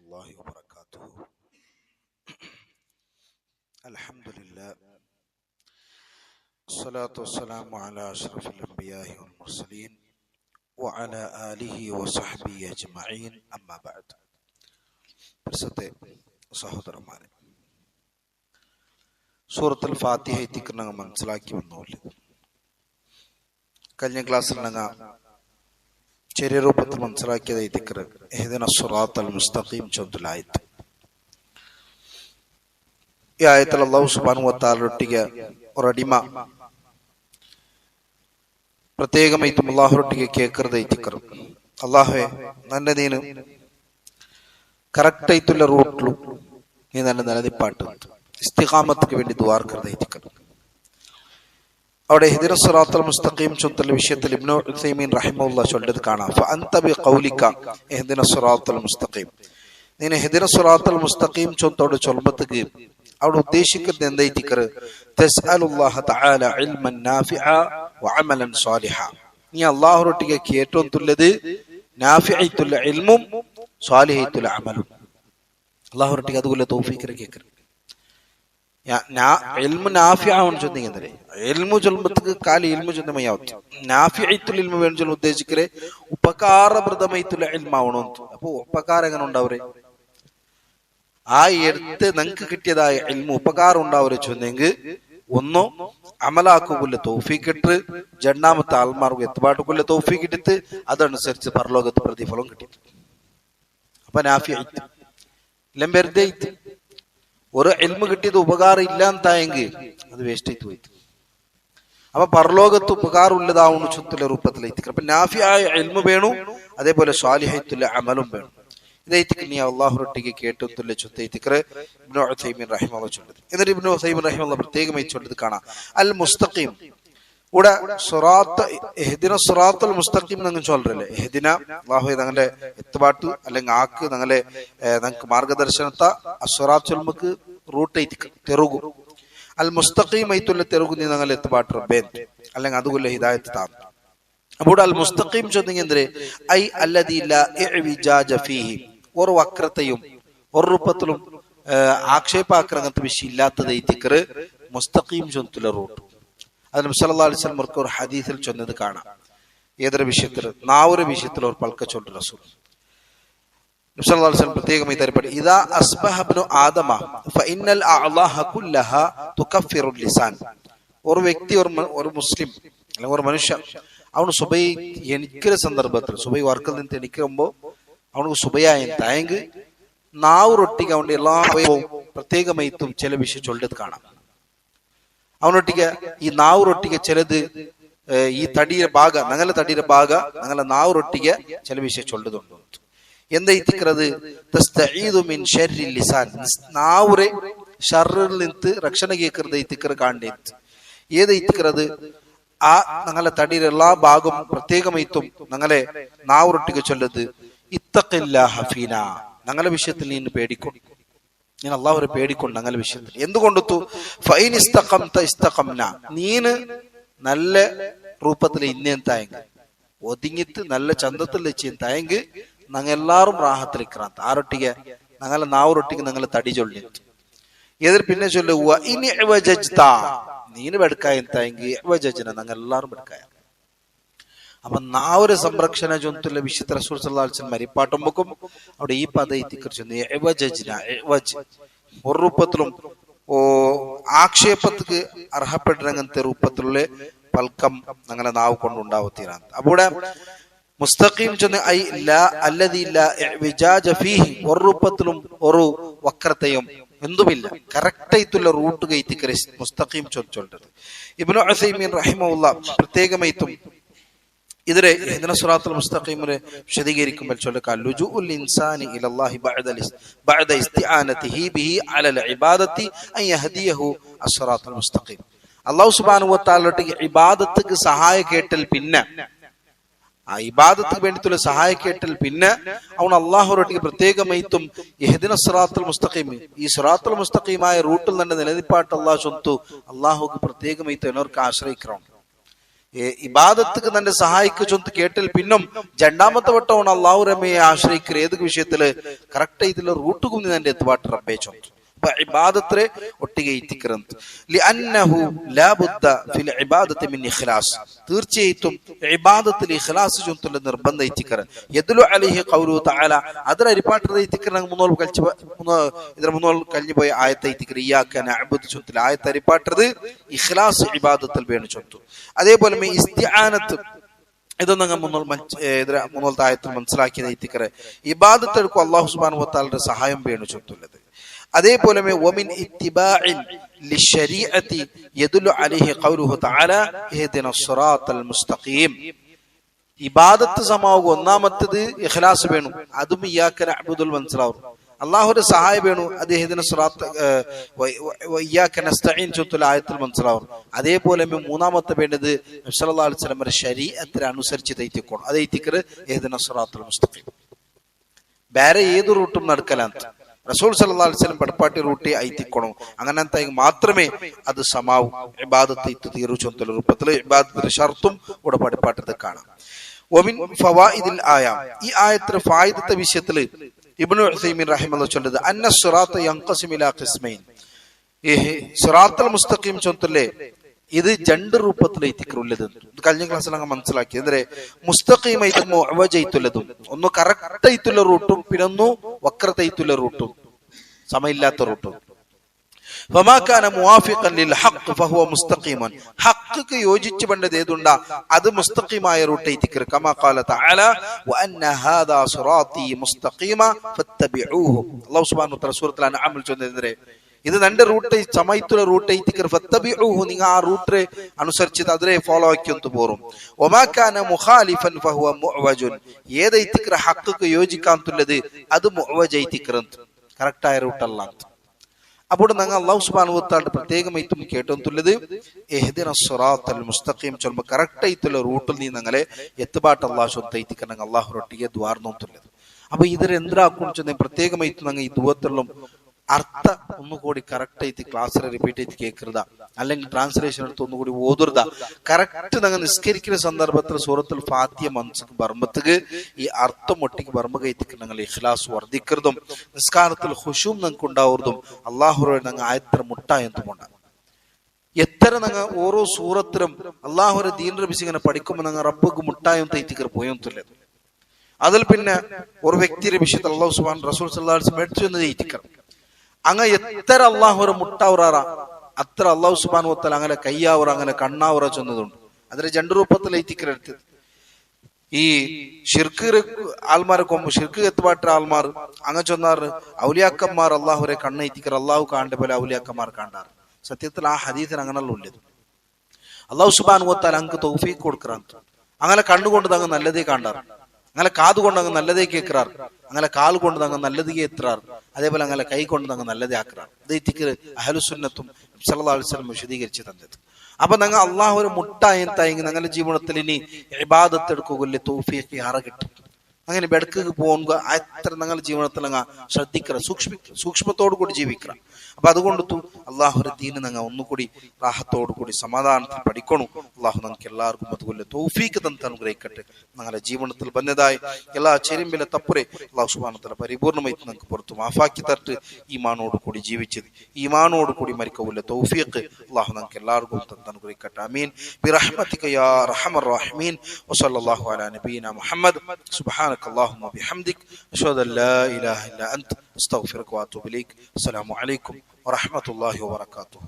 الله وبركاته. الحمد لله الصلاة والسلام على أشرف الأنبياء والمرسلين وعلى آله وصحبه أجمعين أما بعد. പ്രസത്തെ സഹോദരന്മാരെ, സൂറത്തുൽ ഫാത്തിഹ എത്തിക്കുന്ന മനസ്സിലാക്കി വന്നോല്ലേ. കഴിഞ്ഞ ക്ലാസ്സിൽ ഞങ്ങൾ ചെറിയ രൂപത്തിൽ മനസ്സിലാക്കിയത് ഇതിക്കറ് ഇഹ്ദിന സിറാത്തൽ മുസ്തഖീം ചൊല്ലുലായത്. ഈ ആയത്തിൽ അല്ലാഹു സുബ്ഹാനഹു വ തആലൊട്ടിಗೆ ഒരടിമ പ്രത്യേകമായിട്ടും അല്ലാഹുവൊട്ടിಗೆ കേൾക്കുന്നത് ഇതിക്കറ്, അല്ലാഹുവേ നന്നെ നീನು കറക്റ്റ് ആയിട്ടുള്ള റൂട്ടിലും നീ നല്ല നിലനിപ്പാട്ട് ഇസ്തിഖാമത്തിന് വേണ്ടി ദുആർക്കുന്നത് ഇതിക്കറ്. അവിടെ ഇഹ്ദിന സിറാത്തൽ മുസ്തഖീം ചൊല്ലുന്ന വിഷയത്തിൽ ഇബ്നു ഉസൈമീൻ റഹിമഹുല്ലാഹ് ചൊല്ലുന്നത് കാണാം. ഫഅൻത ബിഖൗലിക ഇഹ്ദിന സിറാത്തൽ മുസ്തഖീം, നീ ഇഹ്ദിന സിറാത്തൽ മുസ്തഖീം ചൊല്ലുമ്പോഴത്തേക്ക് അവിടെ ഉദ്ദേശിക്കുന്നത് എന്തായിട്ടിക്കറ്, തസ്അലുല്ലാഹ തആല ഇൽമൻ നാഫിഅ വഅമലൻ സ്വാലിഹ. നീ അല്ലാഹുവൊട്ടിಗೆ ഏറ്റവും തുല്യത് നാഫിഅത്തുൽ ഇൽമും സ്വാലിഹത്തുൽ അമലും. അല്ലാഹുവൊട്ടിಗೆ അതുപോലെ തൗഫീഖ് കേൾക്കറ്. ಇಲ್ಮು ನಾಫಿ ಅವನು ಚೊಂದಿಗೆ ಇಲ್ಮು ಚೊಲ್ಬತ್ತಕ್ಕೆ ಖಾಲಿ ಇಲ್ಮು ಚೊಂದಮ ಯಾವತ್ತು ನಾಫಿ ಐತುಲ್ ಇಲ್ಮು വേണം ചൊല്ല ഉദ്ദേശിക്കരെ ഉപകാരപ്രദമായിട്ടുള്ള ഇൽമ ആവണം. അപ്പൊ ഉപകാരം എങ്ങനെ ഉണ്ടാവരെ, ആ എടുത്ത് നമുക്ക് കിട്ടിയതായ ഇൽമു ഉപകാരം ഉണ്ടാവരെ ചൊന്നെങ്കിൽ ഒന്നോ അമലാക്കുകൊല്ല തൗഫീഖ് ഇട്ട്, രണ്ടാമത്തെ ആൾമാർക്ക് എത്തുപാട്ടുകൊല്ല തൗഫീഖ് ഇട്ടിട്ട് അതനുസരിച്ച് പരലോകത്ത് പ്രതിഫലം കിട്ടി. അപ്പൊ നാഫി ഐത്ത് ഇല്ലം വെറുതെ ഐത്ത്. ഒരു ഇൽമു കിട്ടിയത് ഉപകാരം ഇല്ലാത്തായെങ്കിൽ അത് വേസ്റ്റ് ആയിട്ട് പോയി. അപ്പൊ പരലോകത്ത് ഉപകാരം ഉള്ളതാവുന്ന ചുറ്റുള്ള രൂപത്തിലേക്ക്. അപ്പൊ നാഫിയായ ഇൽമു വേണം, അതേപോലെ സ്വാലിഹത്തുള്ള അമലും വേണം. ഇതേക്ക് നീ അല്ലാഹുവൊട്ടിಗೆ കേട്ടുള്ള ചുറ്റേത്തിക്കറ് ഇബ്നു ഉസൈമീൻ റഹിമഹുല്ലാഹ് ചൊല്ലുന്നത്. എന്നിട്ട് ഇബ്നു ഉസൈമീൻ റഹിമഹുല്ലാഹ് പ്രത്യേകമായി ചൊല്ലുന്നത് കാണാം. അൽ മുസ്തഖീം ഇവിടെ സിറാത്ത് ഇഹ്ദിന സിറാത്തൽ മുസ്തഖീം നിങ്ങൾ ചൊല്ലല്ലേ. ഇഹ്ദിന അല്ലാഹുവേ ഞങ്ങളുടെ എത്തുപാട്ട് അല്ലെങ്കിൽ ആക്ക് ഞങ്ങളെ ഞങ്ങൾക്ക് മാർഗദർശനത്തെ അസ്വറാത്ത് ചൊല്ലുമ്പക്ക് റൂട്ട് ഐത്തിക്ക് തെറുകു. അൽ മുസ്തഖീം ആയിട്ടുള്ള തെറുകു നീ ഞങ്ങൾ എത്തുപാട്ട് റബ്ബേ അല്ലെങ്കിൽ അതുകൊല്ല ഹിദായത്ത് താ. അപ്പോൾ അൽ മുസ്തഖീം ചൊന്നെങ്കിൽ എന്തേ ഐ അല്ലദീ ലാ ഇഅ്വിജാജ ഫീഹി, ഒരു വക്രതയും ഒരു രൂപത്തിലും ആക്ഷേപാക്രങ്ങനത്തെ വിഷയം ഇല്ലാത്തത് ഐത്തിക്കറ് മുസ്തഖീം ചൊല്ലുന്ന റൂട്ട്. അത് നബി സല്ലല്ലാഹു അലൈഹി വസല്ലം ഒരു ഹദീസിൽ ചൊന്നത് കാണാം. ഏതൊരു വിഷയത്തിൽ നാവൊരു വിഷയത്തിൽ ഒരു പൽക്ക ചൊല്ലു റസൂൽ നബി സല്ലല്ലാഹു അലൈഹി വസല്ലം പ്രത്യേകമായി തരപ്പെട്ടു, ഇദാ അസ്ബഹ ഇബ്നു ആദമ ഫഇന്നൽ അഅ്ളാഹ കുല്ലഹ തുകഫിറു ലിസാൻ. ഒരു വ്യക്തി ഒരു മുസ്ലിം അല്ലെങ്കിൽ ഒരു മനുഷ്യൻ അവന് സുബൈ എണിക്കുന്ന സന്ദർഭത്തിൽ സുബൈ വർക്കിൽ നിന്ന് എണിക്കുമ്പോൾ അവനക്ക് സുബയായ തായെങ്കിൽ നാവൊട്ടിക്ക് അവന്റെ എല്ലാ പ്രത്യേകമായിട്ടും ചില വിഷയം ചൊല്ലത് കാണാം. അവനൊട്ടിಗೆ ഈ നാവൊട്ടിಗೆ ചിലത് ഈ തടിയുടെ ഭാഗ ഞങ്ങളുടെ തടിയുടെ ഭാഗ ഞങ്ങളുടെ നാവൊട്ടിಗೆ ചില വിഷയം ചൊല്ലതുണ്ട്. എന്താ ഇത്തിക്കറത്, തസ്തഈദു മിൻ ശർരിൽ ലിസാൻ, നാവുരെ ഷർറിൽ നിന്ന് രക്ഷണ കേൾക്കുന്നത് ഇത്തിക്കറ കാണേത്. ഏത് ഇത്തിക്കറത്, ആ ഞങ്ങളുടെ തടിയുടെ എല്ലാ ഭാഗവും പ്രത്യേകമായിട്ടും ഞങ്ങളെ നാവൊട്ടിಗೆ ചൊല്ലത് ഇത്തഖില്ലാഹ ഫീന, ഞങ്ങളുടെ വിഷയത്തിൽ നീ പേടിക്കും. ഞാൻ അല്ലാഹുവെ പേടിക്കൊണ്ട് ഞങ്ങളുടെ വിഷയത്തിൽ എന്തുകൊണ്ടു ഫൈൻ ഇസ്തഖംത ഇസ്തഖംന, നീന് നല്ല രൂപത്തിൽ ഇന്നേന്തായെങ്കിൽ ഒതുങ്ങിത്ത് നല്ല ചന്തത്തിൽ വെച്ചെന്തായെങ്കിൽ ഞങ്ങൾ എല്ലാവരും റാഹത്തിലിക്രാന്ത്. ആരൊട്ടിಗೆ ഞങ്ങളെ നാവൊട്ടിಗೆ ഞങ്ങളെ തടി ചൊല്ലിട്ട് എതിർ പിന്നെ ചൊല്ലുക ഇനി നീന് വെടുക്കായെന്തായെങ്കിൽ ഞങ്ങൾ എല്ലാവരും വെടുക്കായ. അപ്പൊ നാവൊരു സംരക്ഷണ ജന്തുള്ള വിശുദ്ധ റസൂൽ സല്ലല്ലാഹു അലൈഹി വസല്ലം മരിപ്പാട്ടുമ്പോക്കും അവിടെ ഈ പദത്തിനെ ഒരു രൂപത്തിലും ആക്ഷേപത്തിക്ക് അർഹപ്പെടുന്നങ്ങനത്തെ രൂപത്തിലുള്ള പൽക്കം ഞങ്ങളെ നാവ് കൊണ്ടുണ്ടാവത്തീരാണ്. അവിടെ മുസ്തഖീം ചെന്ന് ഐ ലാ അല്ലദീ ലാ ഇഅ്വിജാജ ഫീഹി, ഒരു രൂപത്തിലും ഒരു വക്രതയും എന്തുമില്ല, കറക്റ്റ് ആയിട്ടുള്ള റൂട്ട് കയറ്റിക്കറി മുസ്തഖീം ചൊല്ലുന്നത്. ഇബ്നു ഉസൈമീൻ റഹിമഹുല്ലാഹ് പ്രത്യേകമായിട്ടും ഇതിലെ ഇഹ്ദിന സിറാത്തൽ മുസ്തഖീമിനെ വിശദീകരിക്കുമ്പോൾ ചൊല്ലുക, ലുജൂഉൽ ഇൻസാനി ഇലല്ലാഹി ബഅദ ഇസ്തിആനതിഹി ബിഹി അലൽ ഇബാദത്തി അൻ യഹ്ദിയഹു അസ്റാത്തൽ മുസ്തഖീം. അല്ലാഹു സുബ്ഹാനഹു വ തആലയുടെ ഇബാദത്തുക്ക് സഹായ കേട്ടൽ പിന്നെ ആ ഇബാദത്തിന് വേണ്ടിയിട്ടുള്ള സഹായ കേട്ടൽ പിന്നെ അവൻ അല്ലാഹുവോട് പ്രത്യേകമായിട്ടും ഇഹ്ദിന സിറാത്തൽ മുസ്തഖീം, ഈ സിറാത്തൽ മുസ്തഖീമായ റൂട്ടിൽ തന്നെ നിലനിപ്പാട്ട് അല്ലാഹു ചൊന്തു അല്ലാഹുക്ക് പ്രത്യേകമായിട്ട് എന്നവർക്ക് ആശ്രയിക്കണം. ഇബാദത്തുക്ക് തന്റെ സഹായിക്കച്ചൊന്ന് കേട്ടൽ പിന്നും രണ്ടാമത്തെ വട്ടമാണ് അള്ളാഹു റമ്മയെ ആശ്രയിക്കുക ഏത് വിഷയത്തില് കറക്റ്റ് ഇതില് റൂട്ട് കുന്നി തന്റെ എത്തുപാട്ട് റബ്ബേ ചൊന്തു ഇബാദത്തിനെ ഒട്ടിಗೆ ഇത്തിക്കറന്ത് ലിഅന്നഹു ലാ ബുദ്ദ ഫിൽ ഇബാദത്തി മിൻ ഇഖ്ലാസ് തീർച്ചയായിട്ടും ഇബാദത്തിൽ ഇഖ്ലാസ് ചൊന്തുള്ള നിർബന്ധ ഇത്തിക്കറ യദ്ലു അലൈഹി ഖൗലുഹു തആല അതര റിപ്പാർട്ട് ഇത്തിക്കറ മുന്നോൾ കഴിഞ്ഞു പോയ ആയത്തെ ഇത്തിക്കറ ഇയ്യാക നഅബുദു ചൊന്തുള്ള ആയത്തെ റിപ്പാർട്ട് ഇഖ്ലാസ് ഇബാദത്തിൽ വേണം ചൊന്തു അതേപോലെ ഇസ്തിആനത്ത് ഇതൊന്നും മുന്നോളത്തെ ആയത്തിൽ മനസ്സിലാക്കിയത് ഇത്തിക്കറ ഇബാദത്ത് എടുക്കും അല്ലാഹു സുബ്ഹാനഹു വ തആലയുടെ സഹായം വേണം ചൊന്തുള്ളത് അതേപോലെ വമിൻ ഇത്തിബാഇൻ ലിശരീഅത്തി യദുല്ലു അലൈഹി ഖൗലുഹു തആല ഇഹ്ദിനസ് സിറാത്തൽ മുസ്തഖീം ഇബാദത്ത് സമാവുക ഒന്നാമത്തേത് ഇഖ്ലാസ് വേണം അതും ഇയ്യാക നഅബുദുൽ മനസ്സിലാവും അല്ലാഹുവിന്റെ സഹായം വേണം അത് ഇഹ്ദിനസ് സിറാത്ത ഇയ്യാക നസ്തഈൻ ചൊല്ലുന്ന ആയത്തിൽ മനസ്സിലാവും അതേപോലെ മൂന്നാമത്തെ വേണ്ടത് നബി സല്ലല്ലാഹു അലൈഹി വസല്ലമയുടെ ശരീഅത്തിനെ അനുസരിച്ച് ദൈത്തിക്കണം അത് ഇത്തിക്കർ ഇഹ്ദിനസ് സിറാത്തൽ മുസ്തഖീം വേറെ ഏത് റൂട്ടും നടക്കലാണ് റസൂൽ സല്ലല്ലാഹു അലൈഹി വസല്ലം പടപ്പാട്ടി റൂട്ടി ഐത്തിക്കണം അങ്ങനത്തെ മാത്രമേ അത് സമാവും ഇബാദത്ത് ഇത്ത് തീർച്ചയായിട്ടും രൂപത്തിൽ ഇബാദത്തിന്റെ ഷർത്തും ഇവിടെ പടപ്പാട്ടത് കാണാം വമിൻ ഫവായിദിൽ ആയ ഈ ആയത്തിന്റെ ഫായിദത്തെ വിഷയത്തിൽ ഇബ്നു ഉസൈമീൻ റഹിമഹുല്ലാഹ് ചൊല്ലുന്നത് അന്ന സിറാത്ത യൻഖസിമു ഇലാ ഖിസ്മൈൻ സിറാത്തുൽ മുസ്തഖീം ചൊല്ലുല്ലേ ഇത് രണ്ട് രൂപത്തിൽ ഇത്തിക്കറുള്ളത് കഴിഞ്ഞ ക്ലാസ്സിൽ അങ്ങ് മനസ്സിലാക്കി ಅಂದ್ರೆ മുസ്തഖീമായിട്ട് മുഅവജൈത്തുള്ളതും ഒന്ന് കറക്റ്റ് ആയിട്ടുള്ള റൂട്ടും പിന്നെ ഒന്ന് വക്രതൈത്തുള്ള റൂട്ടും സമയില്ലാത്ത റൂട്ടും ഫമാ കാന മുവാഫിഖൻ ലിൽ ഹഖ് ഫഹുവ മുസ്തഖീമൻ ഹഖ്ക്ക് യോജിച്ചു ബണ്ടത് ഏതുണ്ടാ അത് മുസ്തഖീമായ റൂട്ട് ഇത്തിക്കർ കമാ ഖാല തആല വഅന്ന ഹാദാ സിറാത്തി മുസ്തഖീമ ഫത്തബിഊഹു അല്ലാഹു സുബ്ഹാനഹു വ തആല സൂറത്തുൽ അൻആമിൽ ചൊല്ലുന്നത് ഇത് രണ്ട് റൂട്ട് സമയത്തുള്ള റൂട്ട് ഇത്തിക്കർ ഫത്തബിഊഹു നിങ്ങൾ ആ റൂട്ട് അനുസരിച്ച് അതിനെ ഫോളോ ആക്കിയൊന്നു പോറും വമാ കാന മുഖാലിഫൻ ഫഹുവ മുഅവജുൻ ഏത് ഇത്തിക്കർ ഹഖ്ക്ക് യോജിക്കാത്തുള്ളത് അത് മുഅവജ ഇത്തിക്കർ കറക്റ്റ് ആയ റൂട്ട് അല്ല അപ്പോൾ ഞങ്ങൾ അല്ലാഹു സുബ്ഹാനഹു വ തആല പ്രത്യേകമായിട്ടും കേട്ടൊന്നുള്ളത് ഇഹ്ദിനസ് സിറാത്തൽ മുസ്തഖീം ചൊല്ലുമ്പോൾ കറക്റ്റ് ആയിട്ടുള്ള റൂട്ടിൽ നീ ഞങ്ങളെ എത്തുപാട്ട് അല്ലാഹു സ്വന്തയിത്തിക്കർ ഞങ്ങൾ അല്ലാഹുറൊട്ടിയെ ദ്വാർന്നുള്ളത് അപ്പൊ ഇതിൽ എന്താക്കും ചെന്ന പ്രത്യേകമായിട്ട് ഞങ്ങൾ ഈ ദുവത്തുള്ളും അർത്ഥ ഒന്നുകൂടി കറക്റ്റ് ആയിട്ട് ക്ലാസ്സിൽ റിപ്പീറ്റ് ചെയ്ത് കേൾക്കരുതാ അല്ലെങ്കിൽ ട്രാൻസ്ലേഷൻ എടുത്ത് ഒന്നുകൂടി ഓതുരുതാ കറക്റ്റ് ഞങ്ങൾ നിസ്കരിക്കുന്ന സന്ദർഭത്തിൽ സൂറത്തുൽ ഫാത്തിഹ മനസ്സിക്ക് ബർമ്മത്തുക്ക് ഈ അർത്ഥം ഒട്ടിക്ക് ബർമ്മ കയറ്റിക്ക് ഞങ്ങൾ ഇഖ്ലാസ് വർദ്ധിക്കുന്നതും നിസ്കാരത്തിൽ ഖുശൂം ഞങ്ങൾക്ക് ഉണ്ടാവുന്നതും അള്ളാഹുറോട് ഞങ്ങൾ ആയത്ര മുട്ടായെന്നുമുണ്ടാകും എത്ര ഞങ്ങൾ ഓരോ സൂറത്തിലും അള്ളാഹുരെ ദീൻ റബിസ് ഇങ്ങനെ പഠിക്കുമ്പോൾ ഞങ്ങൾ റബ്ബക്ക് മുട്ടായും തൈത്തിക്കർ പോയൊന്നുമില്ലത് അതിൽ പിന്നെ ഒരു വ്യക്തിയുടെ വിഷയത്തിൽ അള്ളാഹു സുബ്ഹാനഹു റസൂൽ സല്ലല്ലാഹു അലൈഹി വസല്ലം മേടിച്ചു എന്ന് തൈത്തിക്കർ അങ്ങ എത്ര അള്ളാഹുര മുട്ടാവുറാറ അത്ര അള്ളാഹു സുബ്ഹാനഹു വ തആല അങ്ങനെ കയ്യാവുറ അങ്ങനെ കണ്ണാവുറ ചെന്നതുണ്ട് അതിന് രണ്ട് രൂപത്തിൽ എത്തിക്കരുത് ഈ ഷിർക്ക് ആൾമാരെ കൊമ്പ് ഷിർക്ക് എത്തുപാട്ട ആൾമാർ അങ്ങ ചൊന്നാറ് ഔലിയാക്കന്മാർ അള്ളാഹുരെ കണ്ണ എത്തിക്കർ അള്ളാഹു കാണേണ്ട പോലെ ഔലിയാക്കന്മാർ കാണാറ് സത്യത്തിൽ ആ ഹദീസിന് അങ്ങനെയുള്ള ഉള്ളത് അള്ളാഹു സുബ്ഹാനഹു വ തആല അങ്ങ് തൗഫീഖ് കൊടുക്കറാണ് അങ്ങനെ കണ്ണുകൊണ്ട് അങ്ങ് നല്ലതേ കാണാറ് അങ്ങനെ കാതുകൊണ്ട് അങ്ങ് നല്ലതേ കേൾക്കാറ് അങ്ങനെ കാൽ കൊണ്ട് അങ്ങ് നല്ലതേ എത്താറ് അതേപോലെ അങ്ങനെ കൈ കൊണ്ട് അങ്ങ് നല്ലതേ ആക്കാറ് ഇത് ഇത്തിക്കർ അഹ്ലുസുന്നത്തും സല്ലല്ലാഹു അലൈഹി വസല്ലം വിശദീകരിച്ച് തന്നത് അപ്പൊ ഞങ്ങൾ അള്ളാഹു ഒരു മുട്ടായെങ്കിൽ ഞങ്ങളുടെ ജീവിതത്തിൽ ഇനി ഇബാദത്ത് എടുക്കുകയില്ലേ തൗഫീഖ് ആറ കിട്ടും അങ്ങനെ ബെടക്ക് പോകുക എത്ര ഞങ്ങളുടെ ജീവിതത്തിൽ അങ്ങ് ശ്രദ്ധിക്കുക സൂക്ഷ്മത്തോടു കൂടി ജീവിക്കുക അപ്പൊ അതുകൊണ്ട് അള്ളാഹുര ദീന് ഞങ്ങൾ ഒന്നുകൂടി റാഹത്തോടു കൂടി സമാധാനത്തിൽ പഠിക്കണം അള്ളാഹു നമുക്ക് എല്ലാവർക്കും അതുപോലെ തൗഫീഖ് തന്ന് അനുഗ്രഹിക്കട്ടെ ഞങ്ങളുടെ ജീവിതത്തിൽ വന്നതായി എല്ലാ ചെരുമ്പിലെ തപ്പുരെ അള്ളാഹു സുബ്ഹാനഹു വ തആല പരിപൂർണമായിട്ട് നമുക്ക് പുറത്തു മാഫാക്കി തട്ട് ഈമാനോട് കൂടി ജീവിച്ചത് ഈമാനോട് കൂടി മരിക്കവുള്ള തൗഫീഖ് അള്ളാഹു നമുക്ക് എല്ലാവർക്കും തന്ന് അനുഗ്രഹിക്കട്ടെ ആമീൻ ബിറഹ്മതിക യാ അർഹമർ റഹീമീൻ വസല്ലല്ലാഹു അലാ നബിയിന മുഹമ്മദ് സുബ്ഹാനക اللهم وبحمدك أشهد أن لا إله إلا أنت أستغفرك وأتوب إليك السلام عليكم ورحمة الله وبركاته